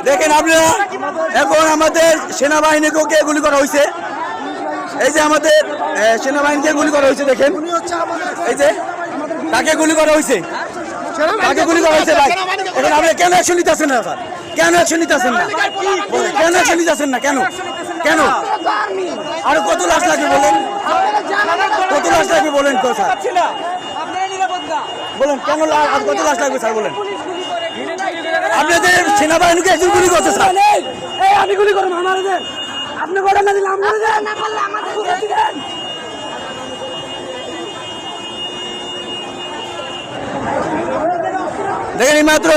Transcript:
দেখেন আপনারা, এখন আমাদের সেনাবাহিনীকেও কে গুলি করা হয়েছে। এই যে আমাদের সেনাবাহিনীকে গুলি করা হয়েছে, দেখেন এই যে তাকে গুলি করা হয়েছে, তাকে গুলি করা হয়েছে। ভাই এখন আপনি কেন অ্যাকশন নিতেছেন না স্যার? কেন অ্যাকশন নিতেছেন না? কেন অ্যাকশন নিতেছেন না? কেন কেন আর কত লাশ লাগবে বলেন? কত লাশ লাগবে বলেন তো স্যার? বলেন কেন আর কত লাশ লাগবে স্যার বলেন? আপনাদের সেনাবাহিনীকে একজন গুলি করছে স্যার। আমি গুলি করবো আমাদের, আপনি করেন না দিলে আমরা দেখেন এই মাত্র